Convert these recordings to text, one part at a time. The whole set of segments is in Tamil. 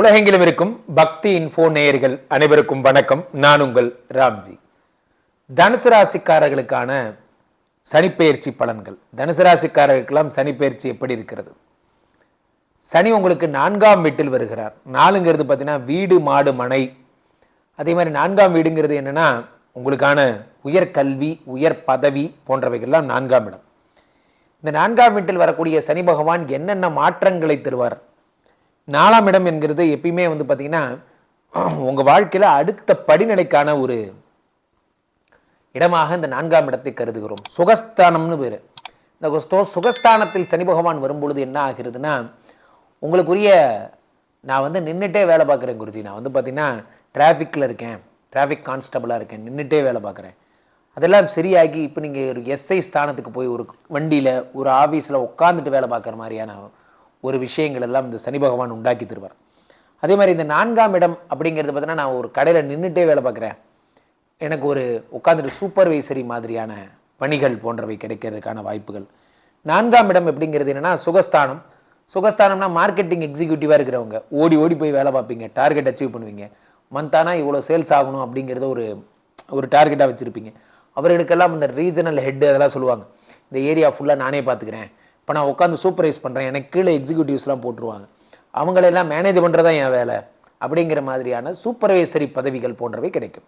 உலகெங்கிலும் இருக்கும் பக்தி இன்ஃபோ நேயர்கள் அனைவருக்கும் வணக்கம். நான் உங்கள் ராம்ஜி. தனுசு ராசிக்காரர்களுக்கான சனிப்பெயர்ச்சி பலன்கள். தனுசு ராசிக்காரர்களுக்கெல்லாம் சனிப்பெயர்ச்சி எப்படி இருக்கிறது? சனி உங்களுக்கு 4ஆம் வீட்டில் வருகிறார். 4ங்கிறது பார்த்தீங்கன்னா வீடு, மாடு, மனை. அதே மாதிரி 4ஆம் வீடுங்கிறது என்னன்னா உங்களுக்கான உயர் கல்வி, உயர் பதவி போன்றவைகள்லாம் 4ஆம் இடம். இந்த 4ஆம் வீட்டில் வரக்கூடிய சனி பகவான் என்னென்ன மாற்றங்களை தருவார்? 4ஆம் இடம் என்கிறது எப்பயுமே பார்த்தீங்கன்னா உங்கள் வாழ்க்கையில் அடுத்த படிநிலைக்கான ஒரு இடமாக இந்த 4ஆம் இடத்தை கருதுகிறோம். சுகஸ்தானம்னு பேர். இந்த சுகஸ்தானத்தில் சனி பகவான் வரும்பொழுது என்ன ஆகிறதுனா, உங்களுக்குரிய நான் நின்றுட்டே வேலை பார்க்குறேன் குருஜி, நான் பார்த்தீங்கன்னா டிராஃபிக்கில் இருக்கேன், டிராஃபிக் கான்ஸ்டபிளாக இருக்கேன், நின்றுட்டே வேலை பார்க்குறேன், அதெல்லாம் சரியாகி இப்போ நீங்கள் ஒரு எஸ்ஐ ஸ்தானத்துக்கு போய் ஒரு வண்டியில் ஒரு ஆஃபீஸில் உட்காந்துட்டு வேலை பார்க்குற மாதிரியான ஒரு விஷயங்கள் எல்லாம் இந்த சனி பகவான் உண்டாக்கி தருவார். அதே மாதிரி இந்த 4ஆம் இடம் அப்படிங்கிறது பார்த்தீங்கன்னா, நான் ஒரு கடையில் நின்றுட்டே வேலை பார்க்குறேன், எனக்கு ஒரு உட்காந்துட்டு சூப்பர்வைசரி மாதிரியான பணிகள் போன்றவை கிடைக்கிறதுக்கான வாய்ப்புகள். 4ஆம் இடம் எப்படிங்கிறது என்னென்னா சுகஸ்தானம். சுகஸ்தானம்னா மார்க்கெட்டிங் எக்ஸிக்யூட்டிவாக இருக்கிறவங்க ஓடி ஓடி போய் வேலை பார்ப்பீங்க, டார்கெட் அச்சீவ் பண்ணுவீங்க. மந்தானா இவ்வளோ சேல்ஸ் ஆகணும் அப்படிங்கிறத ஒரு டார்கெட்டாக வச்சுருப்பீங்க. அவர்களுக்கெல்லாம் இந்த ரீஜனல் ஹெட் அதெல்லாம் சொல்லுவாங்க, இந்த ஏரியா ஃபுல்லாக நானே பார்த்துக்கிறேன், இப்போ நான் உட்காந்து சூப்பர்வைஸ் பண்ணுறேன், எனக்கு கீழே எக்ஸிக்யூட்டிவ்ஸ்லாம் போட்டுருவாங்க, அவங்களெல்லாம் மேனேஜ் பண்ணுறதா என் வேலை அப்படிங்கிற மாதிரியான சூப்பர்வைசரி பதவிகள் போன்றவை கிடைக்கும்.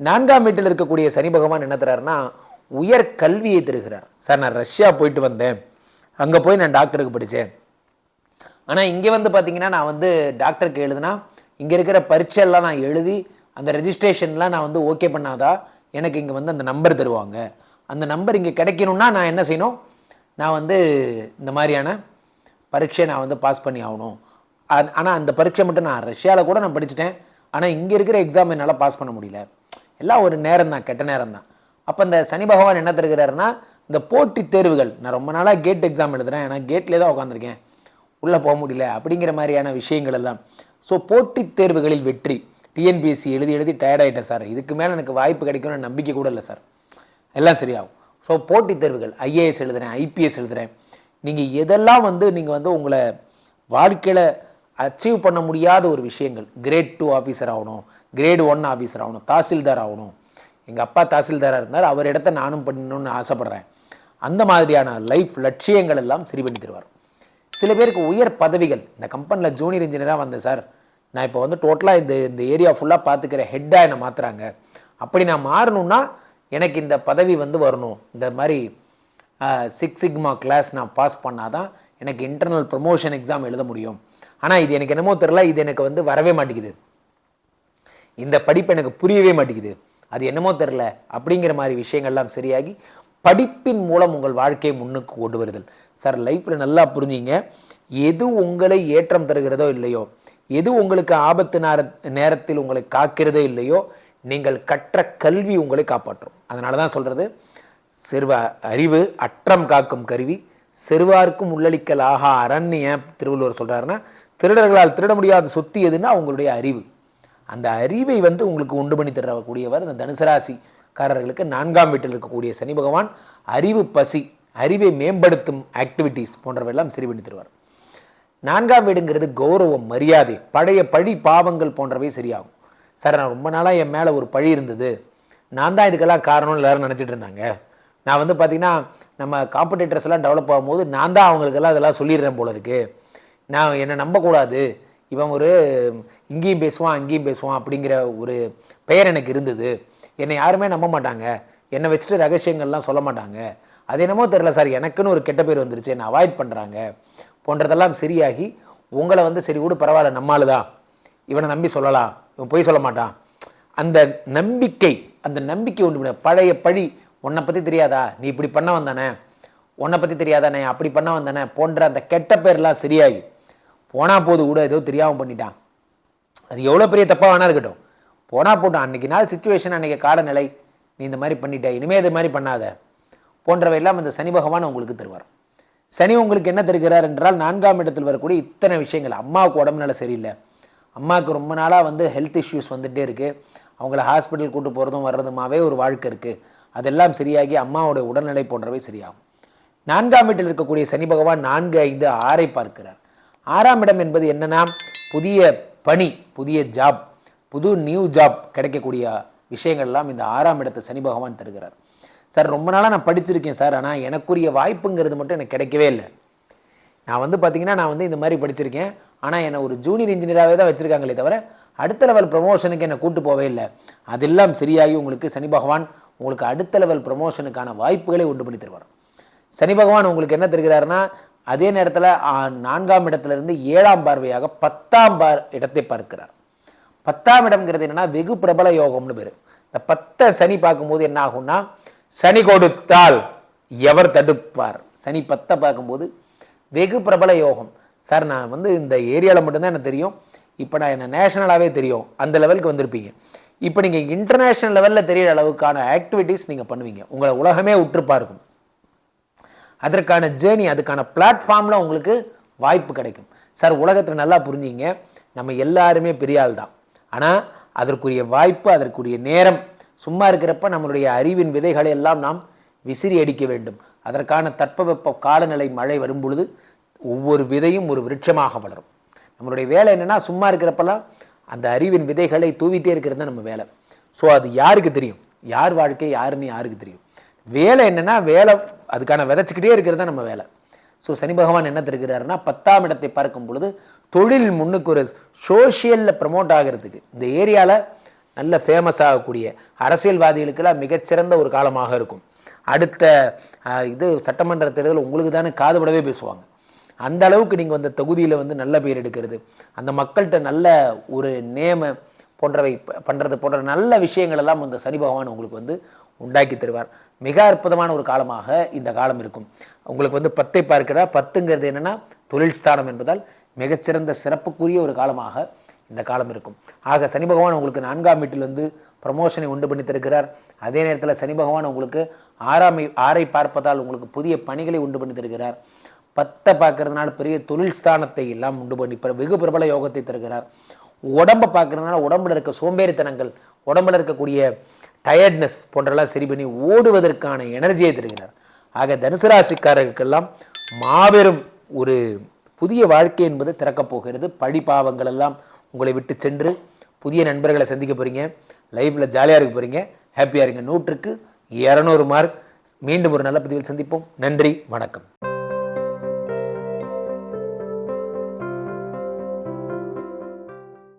4ஆம் வீட்டில் இருக்கக்கூடிய சனி பகவான் என்ன தர்றாருன்னா உயர் கல்வியை தருகிறார். சார், நான் ரஷ்யா போயிட்டு வந்தேன், அங்கே போய் நான் டாக்டருக்கு படித்தேன், ஆனால் இங்கே பார்த்தீங்கன்னா நான் டாக்டருக்கு எழுதுனா இங்கே இருக்கிற பரீட்சையெல்லாம் நான் எழுதி அந்த ரெஜிஸ்ட்ரேஷன்லாம் நான் ஓகே பண்ணாதான் எனக்கு இங்கே அந்த நம்பர் தருவாங்க. அந்த நம்பர் இங்கே கிடைக்கணும்னா நான் என்ன செய்யணும், நான் இந்த மாதிரியான பரீட்சை நான் பாஸ் பண்ணி ஆகணும். ஆனால் அந்த பரீட்சை மட்டும் நான் ரஷ்யாவில் கூட நான் படிச்சுட்டேன், ஆனால் இங்கே இருக்கிற எக்ஸாம் என்னால் பாஸ் பண்ண முடியல. எல்லாம் ஒரு நேரம் தான், கெட்ட நேரம் தான். அப்போ இந்த சனி பகவான் என்ன தருகிறாருன்னா இந்த போட்டித் தேர்வுகள், நான் ரொம்ப நாளாக கேட் எக்ஸாம் எழுதுகிறேன், ஆனால் கேட்லேயே தான் உட்காந்துருக்கேன், உள்ளே போக முடியல அப்படிங்கிற மாதிரியான விஷயங்கள் எல்லாம். ஸோ போட்டித் தேர்வுகளில் வெற்றி. டிஎன்பிஎஸ்சி எழுதி எழுதி டயர்டாயிட்டேன் சார், இதுக்கு மேலே எனக்கு வாய்ப்பு கிடைக்கும்னு நம்பிக்கை கூட இல்லை சார், எல்லாம் சரியாகும். ஸோ போட்டித் தேர்வுகள், ஐஏஎஸ் எழுதுகிறேன், ஐபிஎஸ் எழுதுகிறேன், நீங்கள் எதெல்லாம் நீங்கள் உங்களை வாழ்க்கையில் அச்சீவ் பண்ண முடியாத ஒரு விஷயங்கள், கிரேட் 2 ஆஃபீஸர் ஆகணும், கிரேட் 1 ஆஃபீஸர் ஆகணும், தாசில்தார் ஆகணும், எங்கள் அப்பா தாசில்தாராக இருந்தார், அவர் இடத்த நானும் பண்ணணும்னு ஆசைப்பட்றேன், அந்த மாதிரியான லைஃப் லட்சியங்கள் எல்லாம் சரி பண்ணி தருவார். சில பேருக்கு உயர் பதவிகள், இந்த கம்பெனியில் ஜூனியர் இன்ஜினியராக வந்தேன் சார், நான் இப்போ டோட்டலாக இந்த ஏரியா ஃபுல்லாக பார்த்துக்கிற ஹெட்டாக என்னை மாற்றுறாங்க, அப்படி நான் மாறணும்னா எனக்கு இந்த பதவி வரணும், இந்த மாதிரி 6 சிக்மா கிளாஸ் நான் பாஸ் பண்ணாதான் எனக்கு இன்டர்னல் ப்ரமோஷன் எக்ஸாம் எழுத முடியும். ஆனால் இது எனக்கு என்னமோ தெரியல, இது எனக்கு வரவே மாட்டேங்குது, இந்த படிப்பு எனக்கு புரியவே மாட்டேங்குது, அது என்னமோ தெரில அப்படிங்கிற மாதிரி விஷயங்கள்லாம் சரியாகி படிப்பின் மூலம் உங்கள் வாழ்க்கையை முன்னுக்கு கொண்டு வருதல். சார், லைஃப்பில் நல்லா புரிஞ்சிங்க, எது உங்களை ஏற்றம் தருகிறதோ இல்லையோ, எது உங்களுக்கு ஆபத்து நேரத்தில் உங்களை காக்கிறதோ இல்லையோ, நீங்கள் கற்ற கல்வி உங்களை காப்பாற்றும். அதனால தான் சொல்கிறது, சிறுவ அறிவு அற்றம் காக்கும் கருவி, சிறுவார்க்கும் உள்ளளிக்கல் ஆகா அரண்ய திருவள்ளுவர் சொல்கிறாருன்னா, திருடர்களால் திருட முடியாத சொத்து எதுன்னா உங்களுடைய அறிவு. அந்த அறிவை உங்களுக்கு உண்டு பண்ணி தரக்கூடியவர் இந்த தனுசு ராசிக்காரர்களுக்கு 4ஆம் வீட்டில் இருக்கக்கூடிய சனி பகவான் அறிவு பசி, அறிவை மேம்படுத்தும் ஆக்டிவிட்டீஸ் போன்றவையெல்லாம் சரி பண்ணி தருவார். 4ஆம் வீடுங்கிறது கௌரவம், மரியாதை, பழைய பழி பாவங்கள் போன்றவை சரியாகும். சார், நான் ரொம்ப நாளாக என் மேலே ஒரு பழி இருந்தது, நான் தான் இதுக்கெல்லாம் காரணம்னு எல்லாரும் நினச்சிட்டு இருந்தாங்க, நான் பார்த்தீங்கன்னா நம்ம காம்படிட்டர்ஸ் எல்லாம் டெவலப் ஆகும்போது நான் தான் அவங்களுக்கெல்லாம் இதெல்லாம் சொல்லிடுறேன் போல இருக்குது, நான் என்னை நம்பக்கூடாது, இவன் ஒரு இங்கேயும் பேசுவான் அங்கேயும் பேசுவான் அப்படிங்கிற ஒரு பெயர் எனக்கு இருந்தது, என்னை யாருமே நம்ப மாட்டாங்க, என்னை வச்சுட்டு ரகசியங்கள்லாம் சொல்ல மாட்டாங்க, அது என்னமோ தெரில சார், எனக்குன்னு ஒரு கெட்ட பேர் வந்துருச்சு, என்னை அவாய்ட் பண்ணுறாங்க போன்றதெல்லாம் சரியாகி உங்களை சரி கூட பரவாயில்ல, நம்மால் இவனை நம்பி சொல்லலாம், இவன் போய் சொல்ல மாட்டான், அந்த நம்பிக்கை உண்டு. பழைய பழி, உன்னை பற்றி தெரியாதா, நீ இப்படி பண்ண வந்தானே, உன்னை பற்றி தெரியாதா, நான் அப்படி பண்ண வந்தானே போன்ற அந்த கெட்ட பேர்லாம் சரியாகி போனால் போது கூட ஏதோ தெரியாமல் பண்ணிட்டான், அது எவ்வளோ பெரிய தப்பாக வேணா இருக்கட்டும், போனால் போட்டான், அன்றைக்கி நாள் சுச்சுவேஷன், அன்றைக்கி காலநிலை, நீ இந்த மாதிரி பண்ணிட்ட, இனிமேல் இது மாதிரி பண்ணாத போன்றவையெல்லாம் இந்த சனி பகவான் உங்களுக்கு தருவார். சனி உங்களுக்கு என்ன தருகிறார் என்றால் 4ஆம் இடத்தில் வரக்கூடிய இத்தனை விஷயங்கள். அம்மாவுக்கு உடம்புனால சரியில்லை, அம்மாவுக்கு ரொம்ப நாளாக ஹெல்த் இஷ்யூஸ் வந்துகிட்டே இருக்குது, அவங்கள ஹாஸ்பிட்டல் கூட்டு போகிறதும் வர்றதுமாவே ஒரு வாழ்க்கை இருக்குது, அதெல்லாம் சரியாகி அம்மாவோட உடல்நிலை போன்றவை சரியாகும். 4ஆம் வீட்டில் இருக்கக்கூடிய சனி பகவான் 4, 5, 6 பார்க்கிறார். 6ஆம் இடம் என்பது என்னன்னா புதிய பணி, புதிய ஜாப், புது நியூ ஜாப் கிடைக்கக்கூடிய விஷயங்கள்லாம் இந்த 6ஆம் இடத்தை சனி பகவான் தருகிறார். சார் ரொம்ப நாளாக நான் படிச்சிருக்கேன் சார், ஆனால் எனக்குரிய வாய்ப்புங்கிறது மட்டும் எனக்கு கிடைக்கவே இல்லை. நான் வந்து பார்த்தீங்கன்னா நான் வந்து இந்த மாதிரி படிச்சிருக்கேன், ஆனால் என்னை ஒரு ஜூனியர் இன்ஜினியராகவே தான் வச்சுருக்காங்களே தவிர அடுத்த லெவல் ப்ரமோஷனுக்கு என்னை கூட்டு போவே இல்லை. அதெல்லாம் சரியாகி உங்களுக்கு சனி பகவான் உங்களுக்கு அடுத்த லெவல் ப்ரமோஷனுக்கான வாய்ப்புகளை உண்டு பண்ணி தருவார். சனி பகவான் உங்களுக்கு என்ன தருகிறாருன்னா, அதே நேரத்தில் 4ஆம் இடத்திலிருந்து 7ஆம் பார்வையாக 10ஆம் இடத்தை பார்க்கிறார். 10ஆம் இடம்ங்கிறது என்னன்னா வெகு பிரபல யோகம்னு பேர். இந்த 10 சனி பார்க்கும்போது என்ன ஆகும்னா, சனி கொடுத்தால் எவர் தடுப்பார். சனி 10 பார்க்கும்போது வெகு பிரபல யோகம். சார் நான் வந்து இந்த ஏரியாவில் மட்டும்தான் எனக்கு தெரியும், இப்போ நான் என்ன நேஷனலாகவே தெரியும், அந்த லெவலுக்கு வந்திருப்பீங்க. இப்போ நீங்கள் இன்டர்நேஷ்னல் லெவலில் தெரிகிற அளவுக்கான ஆக்டிவிட்டீஸ் நீங்கள் பண்ணுவீங்க. உங்களை உலகமே உற்றுப்பா இருக்கும். அதற்கான ஜேர்னி, அதுக்கான பிளாட்ஃபார்மில் உங்களுக்கு வாய்ப்பு கிடைக்கும். சார் உலகத்தில் நல்லா புரிஞ்சிங்க, நம்ம எல்லாருமே பெரிய ஆள் தான், ஆனால் அதற்குரிய வாய்ப்பு, அதற்குரிய நேரம், சும்மா இருக்கிறப்ப நம்மளுடைய அறிவின் விதைகளை எல்லாம் நாம் விசிறி அடிக்க வேண்டும். அதற்கான தட்பவெப்ப காலநிலை மழை வரும் பொழுது ஒவ்வொரு விதையும் ஒரு விருட்சமாக வளரும். நம்மளுடைய வேலை என்னென்னா, சும்மா இருக்கிறப்பெல்லாம் அந்த அறிவின் விதைகளை தூவிட்டே இருக்கிறது தான் நம்ம வேலை. ஸோ அது யாருக்கு தெரியும், யார் வாழ்க்கை யாருன்னு யாருக்கு தெரியும். வேலை என்னென்னா, வேலை அதுக்கான விதைச்சிக்கிட்டே இருக்கிறது தான் நம்ம வேலை. ஸோ சனி பகவான் என்ன தருகிறாருன்னா, 10ஆம் இடத்தை பார்க்கும் பொழுது தொழில் முன்னுக்கு ஒரு சோஷியலில் ப்ரமோட் ஆகிறதுக்கு, இந்த ஏரியாவில் நல்ல ஃபேமஸ் ஆகக்கூடிய அரசியல்வாதிகளுக்கெல்லாம் மிகச்சிறந்த ஒரு காலமாக இருக்கும். அடுத்த இது சட்டமன்ற தேர்தல் உங்களுக்கு தானே காதுபடவே பேசுவாங்க. அந்த அளவுக்கு நீங்கள் அந்த தொகுதியில் வந்து நல்ல பேர் எடுக்கிறது, அந்த மக்கள்கிட்ட நல்ல ஒரு நேம போன்றவை பண்ணுறது போன்ற நல்ல விஷயங்கள் எல்லாம் இந்த சனி பகவான் உங்களுக்கு வந்து உண்டாக்கி தருவார். மிக அற்புதமான ஒரு காலமாக இந்த காலம் இருக்கும். உங்களுக்கு வந்து 10ஐ பார்க்கிறார். 10ங்கிறது என்னென்னா தொழில் ஸ்தானம் என்பதால் மிகச்சிறந்த சிறப்புக்குரிய ஒரு காலமாக இந்த காலம் இருக்கும். ஆக சனி பகவான் உங்களுக்கு 4ஆம் வீட்டிலிருந்து ப்ரமோஷனை உண்டு பண்ணி தருகிறார். அதே நேரத்தில் சனி பகவான் உங்களுக்கு 6ஐ பார்ப்பதால் உங்களுக்கு புதிய பணிகளை உண்டு பண்ணி தருகிறார். 10 பார்க்கறதுனால பெரிய தொழில் ஸ்தானத்தை எல்லாம் உண்டு பண்ணி வெகு பிரபல யோகத்தை தருகிறார். உடம்பை பார்க்கறதுனால உடம்புல இருக்க சோம்பேறித்தனங்கள், உடம்புல இருக்கக்கூடிய டயர்ட்னஸ் போன்றெல்லாம் சரி பண்ணி ஓடுவதற்கான எனர்ஜியை தருகிறார். ஆக தனுசு ராசிக்காரர்களுக்கெல்லாம் மாபெரும் ஒரு புதிய வாழ்க்கை என்பது திறக்கப் போகிறது. படிப்பாவங்கள் எல்லாம் உங்களை விட்டு சென்று புதிய நண்பர்களை சந்திக்க போகிறீங்க. லைஃப்பில் ஜாலியாக இருக்க போகிறீங்க. ஹாப்பியாக இருங்க. 100க்கு 200 மார்க். மீண்டும் ஒரு நல்ல பதிவில் சந்திப்போம். நன்றி, வணக்கம்.